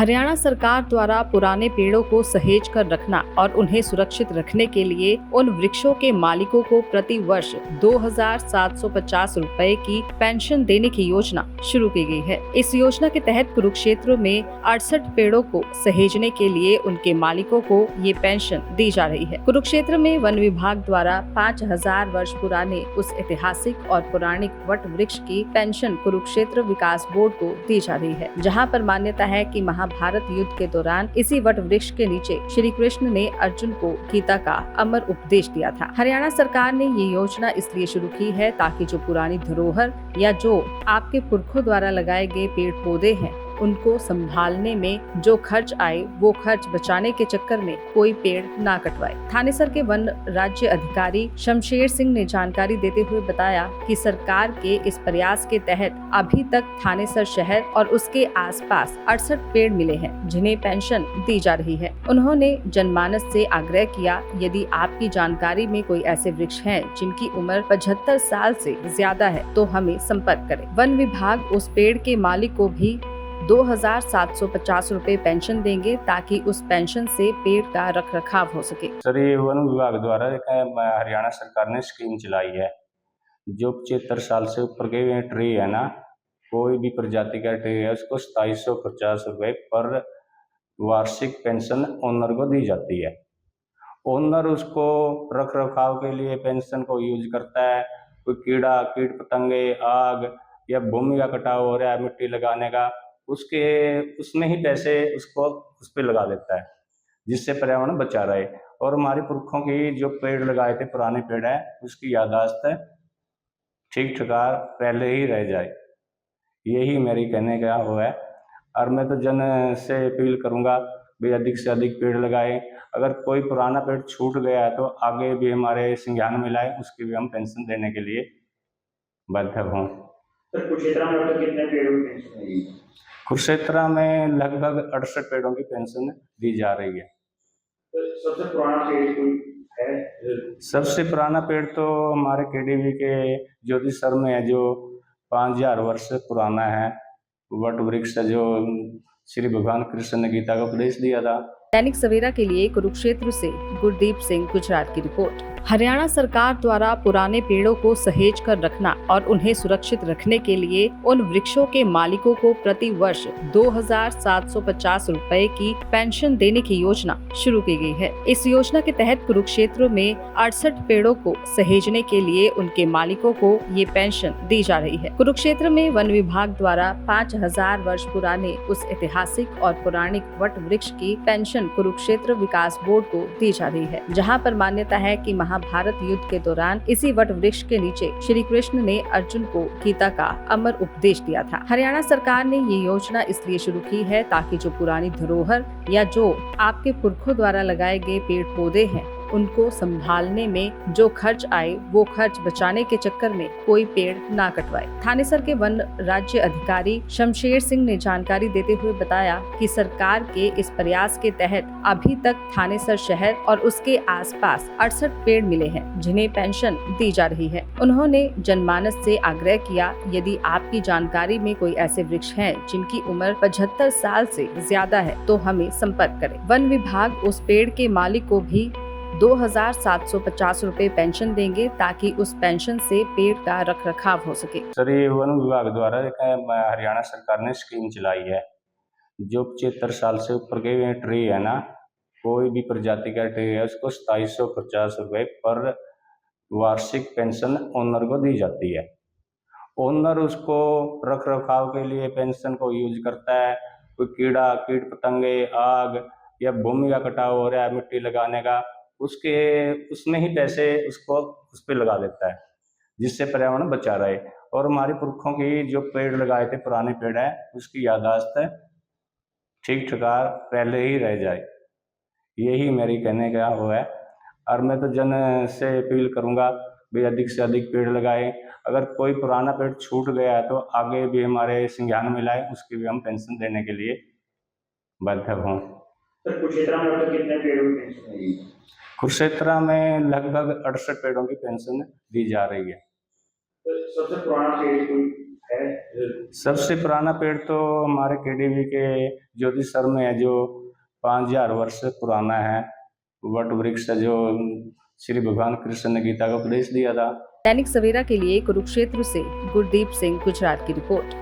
हरियाणा सरकार द्वारा पुराने पेड़ों को सहेज कर रखना और उन्हें सुरक्षित रखने के लिए उन वृक्षों के मालिकों को प्रति वर्ष 2,750 रुपए की पेंशन देने की योजना शुरू की गई है। इस योजना के तहत कुरुक्षेत्र में 68 पेड़ों को सहेजने के लिए उनके मालिकों को ये पेंशन दी जा रही है। कुरुक्षेत्र में वन विभाग द्वारा 5,000 वर्ष पुराने उस ऐतिहासिक और पौराणिक वट वृक्ष की पेंशन कुरुक्षेत्र विकास बोर्ड को दी जा रही है, जहाँ पर मान्यता है कि महाभारत युद्ध के दौरान इसी वट वृक्ष के नीचे श्री कृष्ण ने अर्जुन को गीता का अमर उपदेश दिया था। हरियाणा सरकार ने ये योजना इसलिए शुरू की है ताकि जो पुरानी धरोहर या जो आपके पुरखों द्वारा लगाए गए पेड़ पौधे हैं उनको संभालने में जो खर्च आए वो खर्च बचाने के चक्कर में कोई पेड़ ना कटवाए। थानेसर के वन राज्य अधिकारी शमशेर सिंह ने जानकारी देते हुए बताया कि सरकार के इस प्रयास के तहत अभी तक थानेसर शहर और उसके आसपास 68 पेड़ मिले हैं जिन्हें पेंशन दी जा रही है। उन्होंने जनमानस से आग्रह किया, यदि आपकी जानकारी में कोई ऐसे वृक्ष हैं जिनकी उम्र 75 साल से ज्यादा है तो हमें संपर्क करें। वन विभाग उस पेड़ के मालिक को भी 2,750 रुपए पेंशन देंगे ताकि उस पेंशन से पेड़ का रख रखाव हो सके। सर, ये वन विभाग द्वारा हरियाणा सरकार ने स्कीम चलाई है। जो 75 साल से ऊपर के ट्री है ना, कोई भी प्रजाति का ट्री है उसको 2,750 रुपए पर वार्षिक पेंशन ओनर को दी जाती है। ओनर उसको रख रखाव के लिए पेंशन को यूज करता है। कोई कीड़ा कीट पतंगे, आग या भूमि का कटाव हो रहा है मिट्टी लगाने का, उसमें ही पैसे उसको उस पर लगा देता है, जिससे पर्यावरण बचा रहे और हमारे पुरखों की जो पेड़ लगाए थे पुराने पेड़ है उसकी याददाश्त ठीक ठिकाना पहले ही रह जाए। यही मेरी कहने का वो है। और मैं तो जन से अपील करूंगा भाई अधिक से अधिक पेड़ लगाए। अगर कोई पुराना पेड़ छूट गया है तो आगे भी हमारे संज्ञान में लाए, उसकी भी हम पेंशन देने के लिए बाध्य हों। कुरुक्षेत्र में कितने पेड़ों की पेंशन है? कुरुक्षेत्र में लगभग 68 पेड़ों की पेंशन दी जा रही है। तो सबसे पुराना पेड़ कोई है? सबसे पुराना पेड़ तो हमारे केडीवी के ज्योति सर में है, जो 5,000 वर्ष पुराना है। वट वृक्ष जो श्री भगवान कृष्ण ने गीता का उपदेश दिया था। दैनिक सवेरा के लिए कुरुक्षेत्र से गुरदीप सिंह, गुजरात की रिपोर्ट। हरियाणा सरकार द्वारा पुराने पेड़ों को सहेज कर रखना और उन्हें सुरक्षित रखने के लिए उन वृक्षों के मालिकों को प्रति वर्ष 2,750 रुपए की पेंशन देने की योजना शुरू की गई है। इस योजना के तहत कुरुक्षेत्र में 68 पेड़ों को सहेजने के लिए उनके मालिकों को ये पेंशन दी जा रही है। कुरुक्षेत्र में वन विभाग द्वारा 5,000 वर्ष पुराने उस ऐतिहासिक और पौराणिक वट वृक्ष की पेंशन कुरुक्षेत्र विकास बोर्ड को दी जा रही है, जहाँ पर मान्यता है कि महाभारत युद्ध के दौरान इसी वट वृक्ष के नीचे श्री कृष्ण ने अर्जुन को गीता का अमर उपदेश दिया था। हरियाणा सरकार ने ये योजना इसलिए शुरू की है ताकि जो पुरानी धरोहर या जो आपके पुरखों द्वारा लगाए गए पेड़ पौधे हैं उनको संभालने में जो खर्च आए वो खर्च बचाने के चक्कर में कोई पेड़ ना कटवाए। थानेसर के वन राज्य अधिकारी शमशेर सिंह ने जानकारी देते हुए बताया कि सरकार के इस प्रयास के तहत अभी तक थानेसर शहर और उसके आसपास 68 पेड़ मिले हैं जिन्हें पेंशन दी जा रही है। उन्होंने जनमानस से आग्रह किया, यदि आपकी जानकारी में कोई ऐसे वृक्ष हैं जिनकी उम्र 75 साल से ज्यादा है तो हमें संपर्क करें। वन विभाग उस पेड़ के मालिक को भी 2,750 रुपए पेंशन देंगे ताकि उस पेंशन से पेड़ का रख रखाव हो सके। सर, ये वन विभाग द्वारा हरियाणा सरकार ने स्कीम चलाई है। जो 75 साल से ऊपर के ट्री है ना, कोई भी प्रजाति का ट्री है उसको 2,750 रुपए पर वार्षिक पेंशन ओनर को दी जाती है। ओनर उसको रख रखाव के लिए पेंशन को यूज करता है। कोई कीड़ा कीट पतंगे, आग या भूमि का कटाव हो रहा है मिट्टी लगाने का, उसमें ही पैसे उसको उस पर लगा देता है, जिससे पर्यावरण बचा रहे और हमारे पुरखों की जो पेड़ लगाए थे पुराने पेड़ है उसकी याददाश्त ठीक ठिकाना पहले ही रह जाए। यही मेरी कहने का वो है। और मैं तो जन से अपील करूंगा भाई अधिक से अधिक पेड़ लगाए। अगर कोई पुराना पेड़ छूट गया है तो आगे भी हमारे संज्ञान में लाए, उसकी भी हम पेंशन देने के लिए बाध्य हों। कुरुक्षेत्र में कितने पेड़ों की पेंशन है? कुरुक्षेत्र में लगभग 68 पेड़ों की पेंशन दी जा रही है। तो सबसे पुराना पेड़ कोई है? सबसे पुराना पेड़ तो हमारे केडीवी के ज्योति सर में है, जो 5000 वर्ष पुराना है। वट वृक्ष है, जो श्री भगवान कृष्ण ने गीता का उपदेश दिया था। दैनिक सवेरा के लिए कुरुक्षेत्र से गुरदीप सिंह गुजरात की रिपोर्ट।